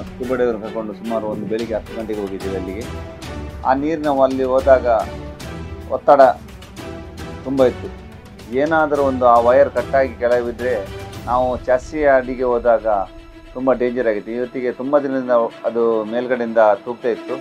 Scuba driver ಕರ್ಕೊಂಡು ಸುಮಾರು ಒಂದು ಬೆಳಿಗ್ಗೆ 10 ಗಂಟೆಗೆ ಹೋಗಿದ್ದೀವಿ ಅಲ್ಲಿಗೆ. ಆ ನೀರಿನ ಅಲ್ಲಿ ಹೋದಾಗ ಒತ್ತಡ ತುಂಬ ಇತ್ತು. ಏನಾದರೂ ಒಂದು ಆ ವಯರ್ ಕಟ್ಟಾಗಿ ಕೆಳಗೆ ಬಿದ್ದರೆ ನಾವು ಚಾಸಿ ಅಡಿಗೆ ಹೋದಾಗ ತುಂಬ ಡೇಂಜರ್ ಆಗಿತ್ತು. ಇವತ್ತಿಗೆ ತುಂಬ ದಿನದಿಂದ ಅದು ಮೇಲ್ಗಡೆಯಿಂದ ತೂಗ್ತಾ ಇತ್ತು.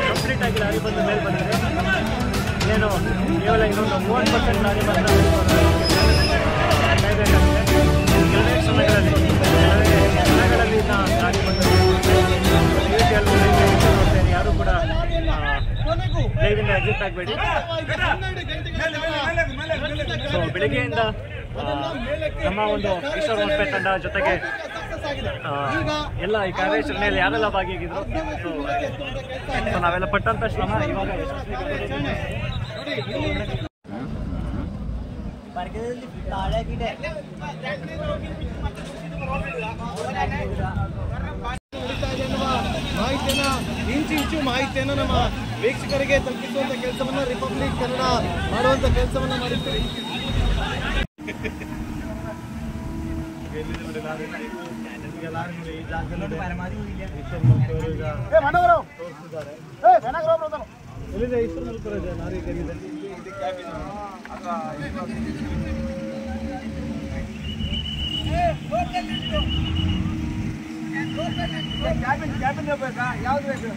ಕಂಪ್ಲೀಟ್ ಆಗಿ ಲಾರಿ ಬಂದ ಮೇಲೆ ಬಂದಿದೆ. ಏನು ಕೇವಲ ಇನ್ನೊಂದು 30% ಲಾರಿ ಮಾತ್ರ ಎರಡೇ ಸಮಯಗಳಲ್ಲಿ ಲಾರಿ ಬಂದಿದೆ. ಯಾರು ಕೂಡ ಲೈವಿಂದ ಎಕ್ಸಿಟ್ ಆಗಬೇಡಿ. ಸೊ ಬೆಳಿಗ್ಗೆಯಿಂದ ನಮ್ಮ ಒಂದು ಈಶ್ವರ ಹೊಸಪೇಟೆ ತಂಡ ಜೊತೆಗೆ ಎಲ್ಲ ಈ ಕಾರ್ಯಾಚರಣೆಯಲ್ಲಿ ಯಾರೆಲ್ಲ ಭಾಗಿಯಾಗಿದ್ರು, ಸೊ ನಾವೆಲ್ಲ ಪಟ್ಟಂತ ಶ್ರಮ ಇವಾಗ ಮಾಹಿತಿಯನ್ನು ಇಂಚಿಂಚು ಮಾಹಿತಿಯನ್ನು ನಮ್ಮ ವೀಕ್ಷಕರಿಗೆ ತಲುಪಿಸುವಂಥ ಕೆಲಸವನ್ನು ರಿಪಬ್ಲಿಕ್ ಕನ್ನಡ ಮಾಡುವಂಥ ಕೆಲಸವನ್ನು ಮಾಡಿದ್ದೀವಿ. ಯಾವ್ದು ಬೇಕು?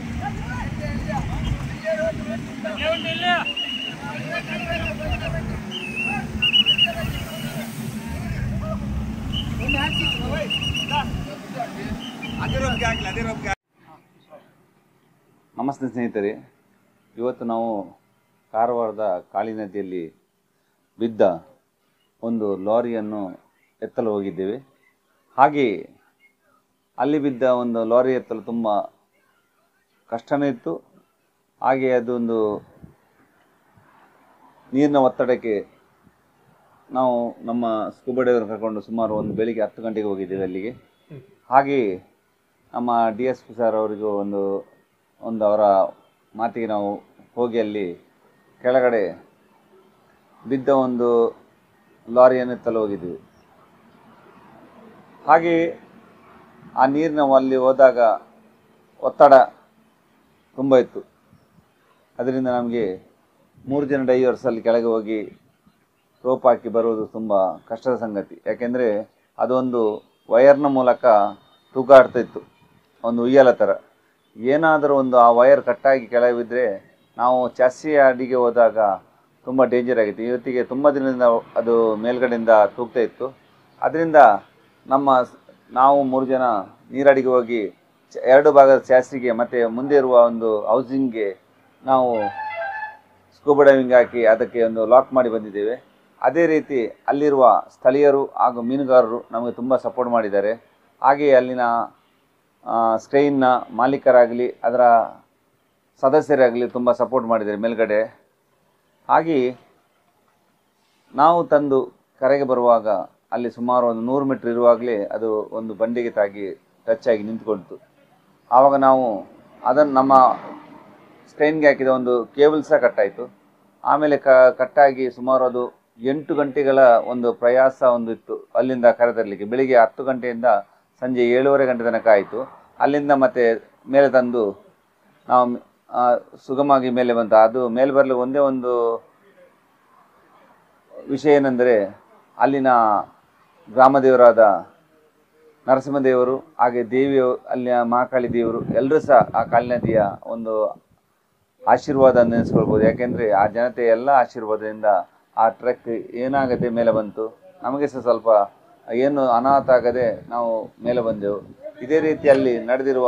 ನಮಸ್ತೆ ಸ್ನೇಹಿತರೆ, ಇವತ್ತು ನಾವು ಕಾರವಾರದ ಕಾಳಿ ನದಿಯಲ್ಲಿ ಬಿದ್ದ ಒಂದು ಲಾರಿಯನ್ನು ಎತ್ತಲು ಹೋಗಿದ್ದೇವೆ. ಹಾಗೆ ಅಲ್ಲಿ ಬಿದ್ದ ಒಂದು ಲಾರಿ ಎತ್ತಲು ತುಂಬ ಕಷ್ಟನೇ ಇತ್ತು. ಹಾಗೆ ಅದೊಂದು ನೀರಿನ ಒತ್ತಡಕ್ಕೆ ನಾವು ನಮ್ಮ ಸ್ಕೂಬಾ ಡೈವರ್ ಕರ್ಕೊಂಡು ಸುಮಾರು ಒಂದು ಬೆಳಿಗ್ಗೆ 10 ಗಂಟೆಗೆ ಹೋಗಿದ್ದೇವೆ ಅಲ್ಲಿಗೆ. ಹಾಗೆ ನಮ್ಮ DSP ಸರ್ ಅವರಿಗೂ ಒಂದು ಅವರ ಮಾತಿಗೆ ನಾವು ಹೋಗಿ ಅಲ್ಲಿ ಕೆಳಗಡೆ ಬಿದ್ದ ಒಂದು ಲಾರಿಯನ್ನು ಎತ್ತಲು ಹೋಗಿದ್ವಿ. ಹಾಗೆ ಆ ನೀರಿನ ಅಲ್ಲಿ ಹೋದಾಗ ಒತ್ತಡ ತುಂಬ ಇತ್ತು. ಅದರಿಂದ ನಮಗೆ 3 ಜನ ಡೈವರ್ಸ್ ಅಲ್ಲಿ ಕೆಳಗೆ ಹೋಗಿ ರೋಪ್ ಹಾಕಿ ಬರುವುದು ತುಂಬ ಕಷ್ಟದ ಸಂಗತಿ. ಯಾಕೆಂದರೆ ಅದೊಂದು ವಯರ್ನ ಮೂಲಕ ತೂಗಾಡ್ತಾ ಇತ್ತು, ಒಂದು ಉಯ್ಯಾಲ ಥರ. ಏನಾದರೂ ಒಂದು ಆ ವಯರ್ ಕಟ್ಟಾಗಿ ಕೆಳಗೆ ಬಿದ್ದರೆ ನಾವು ಚಾಸಿ ಅಡಿಗೆ ಹೋದಾಗ ತುಂಬ ಡೇಂಜರ್ ಆಗಿತ್ತು. ಇವತ್ತಿಗೆ ತುಂಬ ದಿನದಿಂದ ಅದು ಮೇಲ್ಗಡೆಯಿಂದ ತೂಗ್ತಾ ಇತ್ತು. ಅದರಿಂದ ನಾವು 3 ಜನ ನೀರಡಿಗೆ ಹೋಗಿ 2 ಭಾಗದ ಚಾಸಿಗೆ ಮತ್ತು ಮುಂದೆ ಇರುವ ಒಂದು ಹೌಸಿಂಗ್ಗೆ ನಾವು ಸ್ಕೂಬಾ ಡೈವಿಂಗ್ ಹಾಕಿ ಅದಕ್ಕೆ ಒಂದು ಲಾಕ್ ಮಾಡಿ ಬಂದಿದ್ದೇವೆ. ಅದೇ ರೀತಿ ಅಲ್ಲಿರುವ ಸ್ಥಳೀಯರು ಹಾಗೂ ಮೀನುಗಾರರು ನಮಗೆ ತುಂಬ ಸಪೋರ್ಟ್ ಮಾಡಿದ್ದಾರೆ. ಹಾಗೆಯೇ ಅಲ್ಲಿನ ಸ್ಕ್ರೈನ್ನ ಮಾಲೀಕರಾಗಲಿ ಅದರ ಸದಸ್ಯರಾಗಲಿ ತುಂಬ ಸಪೋರ್ಟ್ ಮಾಡಿದ್ದಾರೆ ಮೇಲ್ಗಡೆ. ಹಾಗೆಯೇ ನಾವು ತಂದು ಕರೆಗೆ ಬರುವಾಗ ಅಲ್ಲಿ ಸುಮಾರು ಒಂದು 100 ಮೀಟ್ರ್ ಇರುವಾಗಲೇ ಅದು ಒಂದು ಬಂಡೆಗೆ ತಾಗಿ ಟಚ್ ಆಗಿ ನಿಂತ್ಕೊಳ್ತು. ಆವಾಗ ನಾವು ಅದನ್ನು ನಮ್ಮ ಸ್ಕ್ರೈನ್ಗೆ ಹಾಕಿದ ಒಂದು ಕೇಬಲ್ ಸಹ ಕಟ್ಟಾಯಿತು. ಆಮೇಲೆ ಕಟ್ಟಾಗಿ ಸುಮಾರು ಅದು 8 ಗಂಟೆಗಳ ಒಂದು ಪ್ರಯಾಸ ಇತ್ತು ಅಲ್ಲಿಂದ ಕರೆತರಲಿಕ್ಕೆ. ಬೆಳಿಗ್ಗೆ 10 ಗಂಟೆಯಿಂದ ಸಂಜೆ 7:30 ಗಂಟೆ ತನಕ ಆಯಿತು. ಅಲ್ಲಿಂದ ಮತ್ತೆ ಮೇಲೆ ತಂದು ನಾವು ಸುಗಮವಾಗಿ ಮೇಲೆ ಬಂತು. ಅದು ಮೇಲೆ ಬರಲು ಒಂದೇ ಒಂದು ವಿಷಯ ಏನೆಂದರೆ ಅಲ್ಲಿನ ಗ್ರಾಮ ದೇವರಾದ ನರಸಿಂಹದೇವರು ಹಾಗೆ ದೇವಿಯು ಅಲ್ಲಿನ ಮಹಾಕಾಳಿ ದೇವರು ಎಲ್ಲರೂ ಸಹ ಆ ಕಾಳಿ ನದಿಯ ಒಂದು ಆಶೀರ್ವಾದ ನೆನೆಸ್ಕೊಳ್ಬೋದು. ಯಾಕೆಂದರೆ ಆ ಜನತೆ ಎಲ್ಲ ಆಶೀರ್ವಾದದಿಂದ ಆ ಟ್ರಕ್ ಏನಾಗದೆ ಮೇಲೆ ಬಂತು. ನಮಗೆ ಸಹ ಸ್ವಲ್ಪ ಏನು ಅನಾಹುತ ಆಗದೆ ನಾವು ಮೇಲೆ ಬಂದೆವು. ಇದೇ ರೀತಿಯಲ್ಲಿ ನಡೆದಿರುವ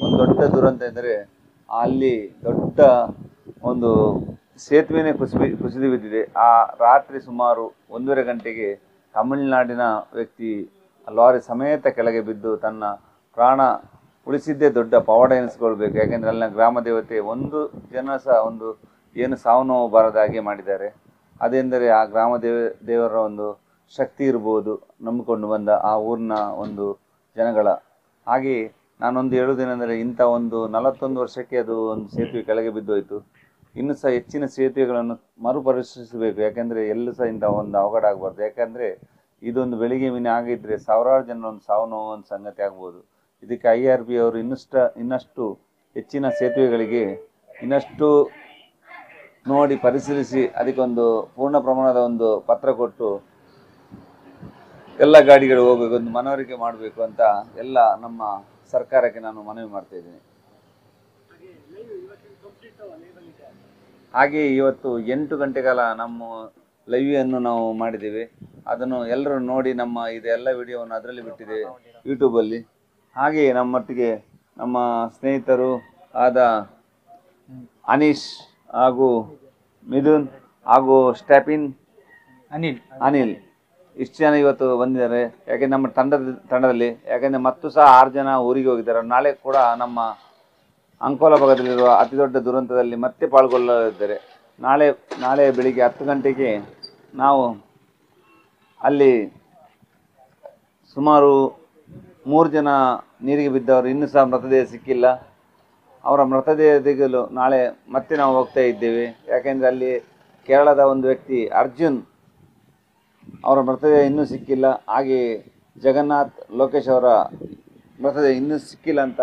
ಒಂದು ದೊಡ್ಡ ದುರಂತ ಎಂದರೆ ಅಲ್ಲಿ ದೊಡ್ಡ ಒಂದು ಸೇತುವೆನೇ ಕುಸಿದು ಬಿದ್ದಿದೆ. ಆ ರಾತ್ರಿ ಸುಮಾರು 1:30 ಗಂಟೆಗೆ ತಮಿಳುನಾಡಿನ ವ್ಯಕ್ತಿ ಲಾರಿ ಸಮೇತ ಕೆಳಗೆ ಬಿದ್ದು ತನ್ನ ಪ್ರಾಣ ಉಳಿಸಿದ್ದೇ ದೊಡ್ಡ ಪವಾಡ ಎನಿಸ್ಕೊಳ್ಬೇಕು. ಯಾಕೆಂದರೆ ಅಲ್ಲಿನ ಗ್ರಾಮ ದೇವತೆ ಒಂದು ಜನ ಸಹ ಒಂದು ಏನು ಸಾವು ನೋವು ಬಾರದಾಗೆ ಮಾಡಿದ್ದಾರೆ. ಅದೆಂದರೆ ಆ ಗ್ರಾಮ ದೇವರ ಒಂದು ಶಕ್ತಿ ಇರ್ಬೋದು, ನಂಬಿಕೊಂಡು ಬಂದ ಆ ಊರಿನ ಒಂದು ಜನಗಳ. ಹಾಗೆ ನಾನೊಂದು ಹೇಳುವುದೇನೆಂದರೆ, ಇಂಥ ಒಂದು 41 ವರ್ಷಕ್ಕೆ ಅದು ಒಂದು ಸೇತುವೆ ಕೆಳಗೆ ಬಿದ್ದೋಯ್ತು. ಇನ್ನೂ ಸಹ ಹೆಚ್ಚಿನ ಸೇತುವೆಗಳನ್ನು ಮರುಪರಿಶೀಲಿಸಬೇಕು. ಯಾಕೆಂದರೆ ಎಲ್ಲೂ ಸಹ ಇಂಥ ಒಂದು ಅವಘಡ ಆಗಬಾರ್ದು. ಯಾಕೆಂದರೆ ಇದೊಂದು ಬೆಳಿಗ್ಗೆ ಮಿನಿ ಆಗಿದ್ದರೆ ಸಾವಿರಾರು ಜನರ ಒಂದು ಸಾವು ನೋವು ಒಂದು ಸಂಗತಿ ಆಗ್ಬೋದು. ಇದಕ್ಕೆ IRB ಅವರು ಇನ್ನಷ್ಟು ಹೆಚ್ಚಿನ ಸೇತುವೆಗಳಿಗೆ ಇನ್ನಷ್ಟು ನೋಡಿ ಪರಿಶೀಲಿಸಿ ಅದಕ್ಕೊಂದು ಪೂರ್ಣ ಪ್ರಮಾಣದ ಒಂದು ಪತ್ರ ಕೊಟ್ಟು ಎಲ್ಲ ಗಾಡಿಗಳು ಹೋಗಬೇಕು, ಒಂದು ಮನವರಿಕೆ ಮಾಡಬೇಕು ಅಂತ ಎಲ್ಲ ನಮ್ಮ ಸರ್ಕಾರಕ್ಕೆ ನಾನು ಮನವಿ ಮಾಡ್ತಾ ಇದ್ದೀನಿ. ಹಾಗೆ ಇವತ್ತು 8 ಗಂಟೆ ಕಾಲ ನಮ್ಮ ಲೈವನ್ನು ನಾವು ಮಾಡಿದ್ದೇವೆ. ಅದನ್ನು ಎಲ್ಲರೂ ನೋಡಿ ನಮ್ಮ ಇದೆಲ್ಲ ವಿಡಿಯೋವನ್ನು ಅದರಲ್ಲಿ ಬಿಟ್ಟಿದ್ದೇವೆ ಯೂಟ್ಯೂಬಲ್ಲಿ. ಹಾಗೆ ನಮ್ಮೊಟ್ಟಿಗೆ ನಮ್ಮ ಸ್ನೇಹಿತರು ಆದ ಅನೀಶ್ ಹಾಗೂ ಮಿಥುನ್ ಹಾಗೂ ಸ್ಟ್ಯಾಪಿನ್ ಅನಿಲ್ ಇಷ್ಟು ಜನ ಇವತ್ತು ಬಂದಿದ್ದಾರೆ. ಯಾಕೆಂದರೆ ನಮ್ಮ ತಂಡದಲ್ಲಿ ಯಾಕೆಂದರೆ ಮತ್ತು ಸಹ 6 ಜನ ಊರಿಗೆ ಹೋಗಿದ್ದಾರೆ. ನಾಳೆ ಕೂಡ ನಮ್ಮ ಅಂಕೋಲ ಭಾಗದಲ್ಲಿರುವ ಅತಿ ದೊಡ್ಡ ದುರಂತದಲ್ಲಿ ಮತ್ತೆ ಪಾಲ್ಗೊಳ್ಳಲಿದ್ದಾರೆ. ನಾಳೆ ಬೆಳಿಗ್ಗೆ 10 ಗಂಟೆಗೆ ನಾವು ಅಲ್ಲಿ ಸುಮಾರು 3 ಜನ ನೀರಿಗೆ ಬಿದ್ದವರು ಇನ್ನೂ ಸಹ ಮೃತದೇಹ ಸಿಕ್ಕಿಲ್ಲ. ಅವರ ಮೃತದೇಹ ತೆಗೆಯಲು ನಾಳೆ ಮತ್ತೆ ನಾವು ಹೋಗ್ತಾ ಇದ್ದೇವೆ. ಯಾಕೆಂದರೆ ಅಲ್ಲಿ ಕೇರಳದ ಒಂದು ವ್ಯಕ್ತಿ ಅರ್ಜುನ್ ಅವರ ಮೃತದೇಹ ಇನ್ನೂ ಸಿಕ್ಕಿಲ್ಲ. ಹಾಗೆ ಜಗನ್ನಾಥ್ ಲೋಕೇಶ್ ಅವರ ಮೃತದೇಹ ಇನ್ನೂ ಸಿಕ್ಕಿಲ್ಲ ಅಂತ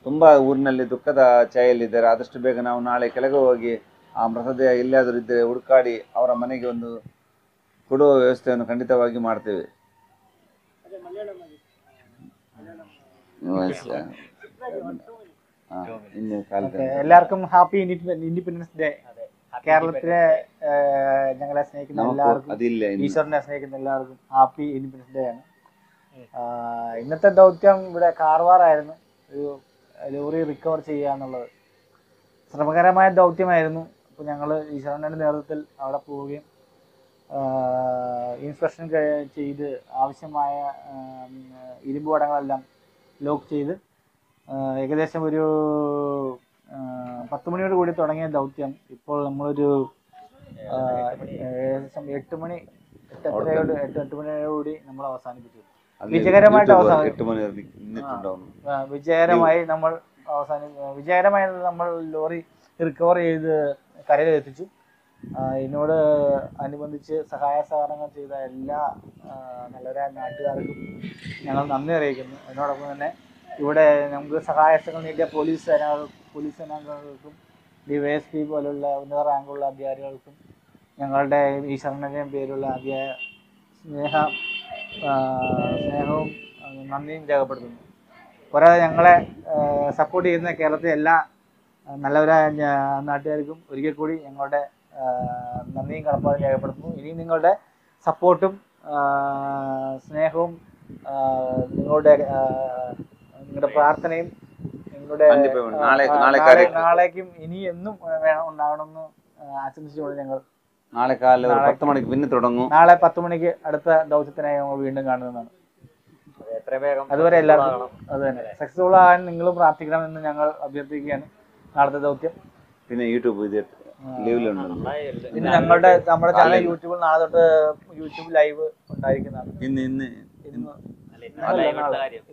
ತುಂಬ ಊರಿನಲ್ಲಿ ದುಃಖದ ಛಾಯೆಯಲ್ಲಿದ್ದಾರೆ. ಆದಷ್ಟು ಬೇಗ ನಾವು ನಾಳೆ ಕೆಳಗೆ ಹೋಗಿ ಆ ಮೃತದೇಹ ಎಲ್ಲಿಯಾದರೂ ಇದ್ದರೆ ಹುಡುಕಾಡಿ ಅವರ ಮನೆಗೆ ಒಂದು ಕೊಡುವ ವ್ಯವಸ್ಥೆಯನ್ನು ಖಂಡಿತವಾಗಿ ಮಾಡ್ತೇವೆ. എല്ലാവർക്കും ഹാപ്പി ഇൻഡിപെൻഡൻസ് ഡേ. കേരളത്തിലെ ഞങ്ങളെ സ്നേഹിക്കുന്ന എല്ലാവർക്കും, ഈശ്വരനെ സ്നേഹിക്കുന്ന എല്ലാവർക്കും ഹാപ്പി ഇൻഡിപെൻഡൻസ് ഡേ ആണ്. ഇന്നത്തെ ദൗത്യം ഇവിടെ കാർവാറായിരുന്നു. ഒരു ലോറി റിക്കവർ ചെയ്യുക എന്നുള്ളത് ശ്രമകരമായ ദൗത്യമായിരുന്നു. അപ്പോൾ ഞങ്ങൾ ഈശ്വരൻ്റെ നേതൃത്വത്തിൽ അവിടെ പോവുകയും ഇൻസ്പെക്ഷൻ ചെയ്ത് ആവശ്യമായ ഇരുമ്പ് വടങ്ങളെല്ലാം ലോക്ക് ചെയ്ത് ഏകദേശം ഒരു 10 മണിയോട് കൂടി തുടങ്ങിയ ദൗത്യം ഇപ്പോൾ നമ്മളൊരു ഏകദേശം 8 മണിയോടുകൂടി നമ്മൾ അവസാനിപ്പിച്ചു. വിജയകരമായി നമ്മൾ ലോറി റിക്കവർ ചെയ്ത് കരയിലെത്തിച്ചു. ഇതിനോട് അനുബന്ധിച്ച് സഹായ സഹകരണങ്ങൾ ചെയ്ത എല്ലാ നല്ലവരായ നാട്ടുകാർക്കും ഞങ്ങൾ നന്ദി അറിയിക്കുന്നു. അതിനോടൊപ്പം തന്നെ ഇവിടെ നമുക്ക് സഹായങ്ങൾ നീട്ടിയ പോലീസ് സേനാംഗങ്ങൾക്കും DYSP പോലുള്ള ഉന്നത റാങ്കുള്ള അധികാരികൾക്കും ഞങ്ങളുടെ ഈശ്വരൻ്റെയും പേരുള്ള അതിയായ സ്നേഹവും നന്ദിയും രേഖപ്പെടുത്തുന്നു. പോരാതെ ഞങ്ങളെ സപ്പോർട്ട് ചെയ്യുന്ന കേരളത്തിലെ എല്ലാ നല്ലവരായ നാട്ടുകാർക്കും ഒരിക്കൽ കൂടി ഞങ്ങളുടെ നന്ദിയും കടപ്പാടും രേഖപ്പെടുത്തുന്നു. ഇനിയും നിങ്ങളുടെ സപ്പോർട്ടും സ്നേഹവും നിങ്ങളുടെ പ്രാർത്ഥനയും നിങ്ങളുടെ നാളേക്കും ഇനി എന്നും ഉണ്ടാവണമെന്ന് ആശംസിച്ചുകൊണ്ട് ഞങ്ങൾ നാളെ കാലം 10 മണിക്ക് പിന്നെ തുടങ്ങും. നാളെ 10 മണിക്ക് അടുത്ത ദൗത്യത്തിനായി നമ്മൾ വീണ്ടും കാണുന്നതാണ്. അതുവരെ എല്ലാവർക്കും അത് തന്നെ സക്സസ്ഫുൾ ആകാൻ നിങ്ങളും പ്രാർത്ഥിക്കണമെന്ന് ഞങ്ങൾ അഭ്യർത്ഥിക്കുകയാണ്. നാളത്തെ ദൗത്യം പിന്നെ യൂട്യൂബ് പിന്നെ നമ്മുടെ ചാനൽ യൂട്യൂബിൽ നാളെ തൊട്ട് യൂട്യൂബ് ലൈവ് ഉണ്ടായിരിക്കുന്നതാണ്.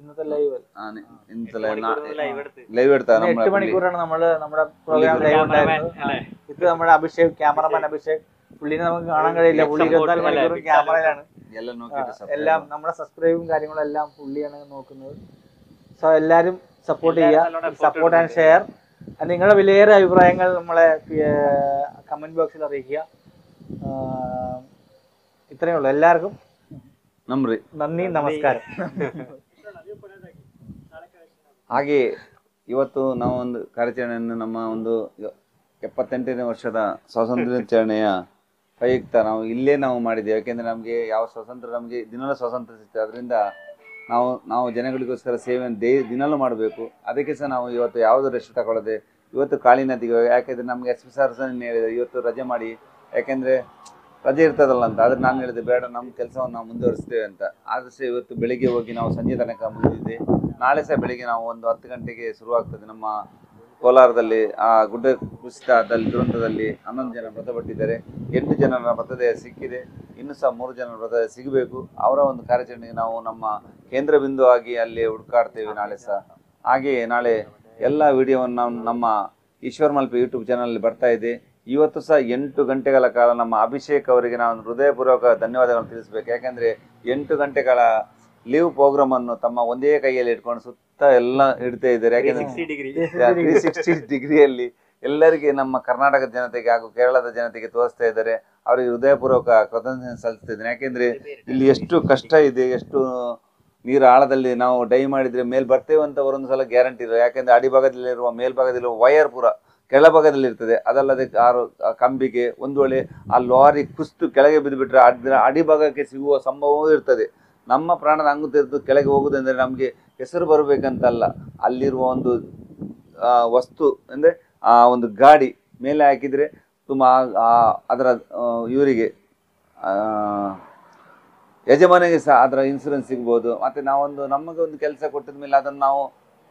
ഇന്നത്തെ ലൈവ് 8 മണിക്കൂറാണ് നമ്മുടെ പ്രോഗ്രാം ലൈവ് ഉണ്ടായിരുന്നത്. ഇത് നമ്മുടെ അഭിഷേക്, ക്യാമറമാൻ അഭിഷേക്. പുള്ളിനെ നമുക്ക് കാണാൻ കഴിയില്ല. പുള്ളി 24 മണിക്കൂറും ക്യാമറയിലാണ്. എല്ലാം നമ്മുടെ സബ്സ്ക്രൈബും കാര്യങ്ങളും എല്ലാം പുള്ളിയാണ് നോക്കുന്നത്. സോ എല്ലാവരും സപ്പോർട്ട് ചെയ്യുക, സപ്പോർട്ട് ആൻഡ് ഷെയർ. നിങ്ങളുടെ വിലയേറെ അഭിപ്രായങ്ങൾ നമ്മളെ കമന്റ് ബോക്സിൽ അറിയിക്കുക. ഇത്രയേ ഉള്ളൂ. എല്ലാവർക്കും നന്ദി, നമസ്കാരം. ಹಾಗೆ ಇವತ್ತು ನಾವು ಒಂದು ಕಾರ್ಯಾಚರಣೆಯನ್ನು ನಮ್ಮ ಒಂದು 78ನೇ ವರ್ಷದ ಸ್ವಾತಂತ್ರ್ಯಾಚರಣೆಯ ಪ್ರಯುಕ್ತ ನಾವು ಇಲ್ಲೇ ನಾವು ಮಾಡಿದ್ದೇವೆ. ಯಾಕೆಂದರೆ ನಮಗೆ ಯಾವ ಸ್ವಾತಂತ್ರ್ಯ ನಮಗೆ ದಿನಲೂ ಸ್ವಾತಂತ್ರ್ಯ ಸಿಗ್ತದೆ. ಅದರಿಂದ ನಾವು ಜನಗಳಿಗೋಸ್ಕರ ಸೇವೆಯನ್ನು ದಿನಲೂ ಮಾಡಬೇಕು. ಅದಕ್ಕೆ ಸಹ ನಾವು ಇವತ್ತು ಯಾವುದೂ ರೆಸ್ಟ್ ತಗೊಳ್ಳದೆ ಇವತ್ತು ಕಾಳಿ ನದಿಗೆ, ಯಾಕೆಂದರೆ ನಮಗೆ SP ಸರ್ ಸಹ ಹೇಳಿದೆ ಇವತ್ತು ರಜೆ ಮಾಡಿ. ಯಾಕೆಂದರೆ ರಜೆ ಇರ್ತದಲ್ಲ ಅಂತ. ಆದರೆ ನಾನು ಹೇಳಿದೆ ಬೇಡ, ನಮ್ಮ ಕೆಲಸವನ್ನು ನಾವು ಮುಂದುವರಿಸ್ತೇವೆ ಅಂತ. ಆದಷ್ಟು ಇವತ್ತು ಬೆಳಿಗ್ಗೆ ಹೋಗಿ ನಾವು ಸಂಜೆ ತನಕ ಮುಗಿದಿದೆ. ನಾಳೆ ಸಹ ಬೆಳಿಗ್ಗೆ ನಾವು ಒಂದು 10 ಗಂಟೆಗೆ ಶುರುವಾಗ್ತದೆ. ನಮ್ಮ ಕೋಲಾರದಲ್ಲಿ ಆ ಗುಡ್ಡ ಕುಸಿತದಲ್ಲಿ ದುರಂತದಲ್ಲಿ 11 ಜನ ಮೃತಪಟ್ಟಿದ್ದಾರೆ. 8 ಜನರ ಮೃತದೇಹ ಸಿಕ್ಕಿದೆ. ಇನ್ನೂ ಸಹ 3 ಜನರ ಮೃತದೇಹ ಸಿಗಬೇಕು. ಅವರ ಒಂದು ಕಾರ್ಯಾಚರಣೆಗೆ ನಾವು ನಮ್ಮ ಕೇಂದ್ರ ಬಿಂದು ಆಗಿ ಅಲ್ಲಿ ಹುಡುಕಾಡ್ತೇವೆ ನಾಳೆ ಸಹ. ಹಾಗೆಯೇ ನಾಳೆ ಎಲ್ಲ ವಿಡಿಯೋವನ್ನು ನಮ್ಮ ಈಶ್ವರ್ ಮಲ್ಪೆ ಯೂಟ್ಯೂಬ್ ಚಾನಲ್ ಬರ್ತಾ ಇದೆ. ಇವತ್ತು ಸಹ 8 ಗಂಟೆಗಳ ಕಾಲ ನಮ್ಮ ಅಭಿಷೇಕ್ ಅವರಿಗೆ ನಾವು ಹೃದಯಪೂರ್ವಕ ಧನ್ಯವಾದಗಳನ್ನು ತಿಳಿಸಬೇಕು. ಯಾಕೆಂದರೆ 8 ಗಂಟೆಗಳ ಲೀವ್ ಪ್ರೋಗ್ರಾಮನ್ನು ತಮ್ಮ ಒಂದೇ ಕೈಯಲ್ಲಿ ಇಟ್ಕೊಂಡು ಸುತ್ತ ಎಲ್ಲ ಇಡ್ತಾ ಇದ್ದಾರೆ. ಯಾಕೆಂದರೆ 360 ಡಿಗ್ರಿಯಲ್ಲಿ ಎಲ್ಲರಿಗೆ ನಮ್ಮ ಕರ್ನಾಟಕದ ಜನತೆಗೆ ಹಾಗೂ ಕೇರಳದ ಜನತೆಗೆ ತೋರಿಸ್ತಾ ಇದ್ದಾರೆ. ಅವರಿಗೆ ಹೃದಯಪೂರ್ವಕ ಕೃತಜ್ಞತೆ ಸಲ್ಲಿಸ್ತಿದ್ದೇನೆ. ಯಾಕೆಂದರೆ ಇಲ್ಲಿ ಎಷ್ಟು ಕಷ್ಟ ಇದೆ, ಎಷ್ಟು ನೀರು ಆಳದಲ್ಲಿ ನಾವು ಡೈ ಮಾಡಿದರೆ ಮೇಲೆ ಬರ್ತೇವೆ ಅಂತ ಒಂದೊಂದು ಸಲ ಗ್ಯಾರಂಟಿ ಇಲ್ಲ. ಯಾಕೆಂದರೆ ಅಡಿಭಾಗದಲ್ಲಿರುವ ಮೇಲ್ಭಾಗದಲ್ಲಿರುವ ವಯರ್ ಪೂರ ಕೆಳಭಾಗದಲ್ಲಿ ಇರ್ತದೆ. ಅದಲ್ಲದೆ ಆ ಕಂಬಿಗೆ ಒಂದು ವೇಳೆ ಆ ಲಾರಿ ಕುಸಿದು ಕೆಳಗೆ ಬಿದ್ದುಬಿಟ್ರೆ ಅಡಿಭಾಗಕ್ಕೆ ಸಿಗುವ ಸಂಭವವೂ ಇರ್ತದೆ. ನಮ್ಮ ಪ್ರಾಣದ ಅಂಗು ತೆರೆದು ಕೆಳಗೆ ಹೋಗುವುದೆಂದರೆ ನಮಗೆ ಹೆಸರು ಬರಬೇಕಂತಲ್ಲ, ಅಲ್ಲಿರುವ ಒಂದು ವಸ್ತು ಅಂದರೆ ಆ ಒಂದು ಗಾಡಿ ಮೇಲೆ ಹಾಕಿದರೆ ತುಂಬ ಅದರ ಇವರಿಗೆ ಯಜಮಾನಿಗೆ ಸಹ ಅದರ ಇನ್ಸೂರೆನ್ಸ್ ಸಿಗ್ಬೋದು. ಮತ್ತು ನಾವೊಂದು ನಮಗೆ ಒಂದು ಕೆಲಸ ಕೊಟ್ಟಿದ ಮೇಲೆ ಅದನ್ನು ನಾವು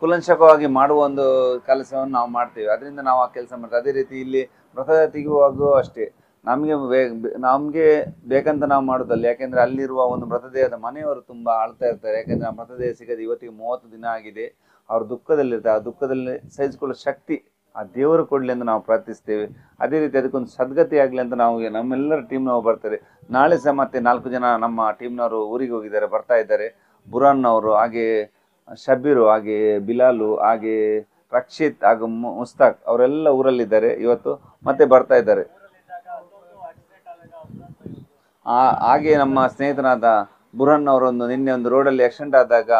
ಕುಲಂಶಕವಾಗಿ ಮಾಡುವ ಒಂದು ಕೆಲಸವನ್ನು ನಾವು ಮಾಡ್ತೇವೆ. ಅದರಿಂದ ನಾವು ಆ ಕೆಲಸ ಮಾಡ್ತೇವೆ. ಅದೇ ರೀತಿ ಇಲ್ಲಿ ಮೃತದೇಹ ತೆಗೆಯುವಾಗೂ ಅಷ್ಟೇ ನಮಗೆ ಬೇಕಂತ ನಾವು ಮಾಡೋದಲ್ಲ. ಯಾಕೆಂದರೆ ಅಲ್ಲಿರುವ ಒಂದು ಮೃತದೇಹದ ಮನೆಯವರು ತುಂಬ ಅಳ್ತಾ ಇರ್ತಾರೆ. ಯಾಕೆಂದರೆ ಆ ಮೃತದೇಹ ಸಿಗದೆ ಇವತ್ತಿಗೆ 30 ದಿನ ಆಗಿದೆ. ಅವರು ದುಃಖದಲ್ಲಿರ್ತಾರೆ. ಆ ದುಃಖದಲ್ಲಿ ಸಹಿಸಿಕೊಳ್ಳೋ ಶಕ್ತಿ ಆ ದೇವರು ಕೊಡಲಿ ಎಂದು ನಾವು ಪ್ರಾರ್ಥಿಸ್ತೇವೆ. ಅದೇ ರೀತಿ ಅದಕ್ಕೊಂದು ಸದ್ಗತಿ ಆಗಲಿ ಅಂತ ನಾವು ನಮ್ಮೆಲ್ಲರ ಟೀಮ್ನವರು ಬರ್ತಾರೆ. ನಾಳೆ ಸಹ ಮತ್ತೆ 4 ಜನ ನಮ್ಮ ಟೀಮ್ನವರು ಊರಿಗೆ ಹೋಗಿದ್ದಾರೆ, ಬರ್ತಾ ಇದ್ದಾರೆ. ಬುರಾನ್ ಅವರು, ಹಾಗೆ ಶಬೀರು, ಹಾಗೆ ಬಿಲಾಲು, ಹಾಗೆ ರಕ್ಷಿತ್ ಹಾಗೂ ಮುಸ್ತಾಕ್ ಅವರೆಲ್ಲ ಊರಲ್ಲಿದ್ದಾರೆ. ಇವತ್ತು ಮತ್ತೆ ಬರ್ತಾ ಇದ್ದಾರೆ. ಹಾಗೆ ನಮ್ಮ ಸ್ನೇಹಿತನಾದ ಬುರಾನ್ ಅವರೊಂದು ನಿನ್ನೆ ಒಂದು ರೋಡಲ್ಲಿ ಆಕ್ಸಿಡೆಂಟ್ ಆದಾಗ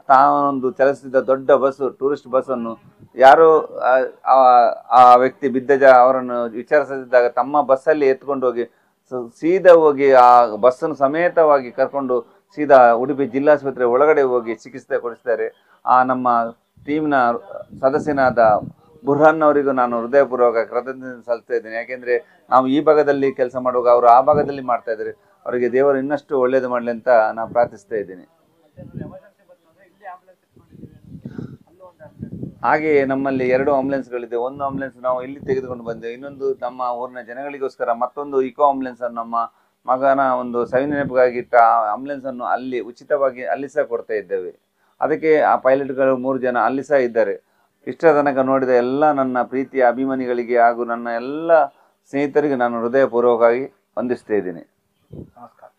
ತಾನೊಂದು ಚಲಿಸುತ್ತಿದ್ದ ದೊಡ್ಡ ಬಸ್ಸು, ಟೂರಿಸ್ಟ್ ಬಸ್ಸನ್ನು ಯಾರೋ ಆ ವ್ಯಕ್ತಿ ಬಿದ್ದಜ ಅವರನ್ನು ವಿಚಾರಿಸದಿದ್ದಾಗ ತಮ್ಮ ಬಸ್ಸಲ್ಲಿ ಎತ್ಕೊಂಡು ಹೋಗಿ ಸೀದಾ ಹೋಗಿ ಆ ಬಸ್ಸನ್ನು ಸಮೇತವಾಗಿ ಕರ್ಕೊಂಡು ಸೀದಾ ಉಡುಪಿ ಜಿಲ್ಲಾಸ್ಪತ್ರೆ ಒಳಗಡೆ ಹೋಗಿ ಚಿಕಿತ್ಸೆ ಕೊಡಿಸ್ತಾರೆ. ಆ ನಮ್ಮ ಟೀಮ್ನ ಸದಸ್ಯನಾದ ಬುರ್ಹಾನ್ ಅವರಿಗೂ ನಾನು ಹೃದಯಪೂರ್ವಕ ಕೃತಜ್ಞತೆ ಸಲ್ಲಿಸ್ತಾ ಇದ್ದೇನೆ. ಯಾಕೆಂದರೆ ನಾವು ಈ ಭಾಗದಲ್ಲಿ ಕೆಲಸ ಮಾಡುವಾಗ ಅವರು ಆ ಭಾಗದಲ್ಲಿ ಮಾಡ್ತಾ ಇದ್ದಾರೆ. ಅವರಿಗೆ ದೇವರು ಇನ್ನಷ್ಟು ಒಳ್ಳೇದು ಮಾಡಲಿ ಅಂತ ನಾನು ಪ್ರಾರ್ಥಿಸ್ತಾ ಇದ್ದೀನಿ. ಹಾಗೆಯೇ ನಮ್ಮಲ್ಲಿ 2 ಆಂಬುಲೆನ್ಸ್ಗಳಿದೆ. ಒಂದು ಆಂಬುಲೆನ್ಸ್ ನಾವು ಇಲ್ಲಿ ತೆಗೆದುಕೊಂಡು ಬಂದೆವು. ಇನ್ನೊಂದು ನಮ್ಮ ಊರಿನ ಜನಗಳಿಗೋಸ್ಕರ ಮತ್ತೊಂದು ಇಕೋ ಆಂಬುಲೆನ್ಸ್ ಅನ್ನು ನಮ್ಮ ಮಗನ ಒಂದು ಸವಿನೆನಪಿಗಾಗಿ ಇಟ್ಟ ಆಂಬುಲೆನ್ಸ್ ಅನ್ನು ಅಲ್ಲಿ ಉಚಿತವಾಗಿ ಅಲ್ಲಿ ಸಹ ಕೊಡ್ತಾ ಇದ್ದೇವೆ. ಅದಕ್ಕೆ ಆ ಪೈಲಟ್ಗಳು 3 ಜನ ಅಲ್ಲಿ ಸಹ ಇದ್ದಾರೆ. ಇಷ್ಟರ ತನಕ ನೋಡಿದ ಎಲ್ಲ ನನ್ನ ಪ್ರೀತಿಯ ಅಭಿಮಾನಿಗಳಿಗೆ ಹಾಗೂ ನನ್ನ ಎಲ್ಲ ಸ್ನೇಹಿತರಿಗೆ ನಾನು ಹೃದಯಪೂರ್ವಕವಾಗಿ ವಂದಿಸ್ತಾ ಇದ್ದೀನಿ. ನಮಸ್ಕಾರ.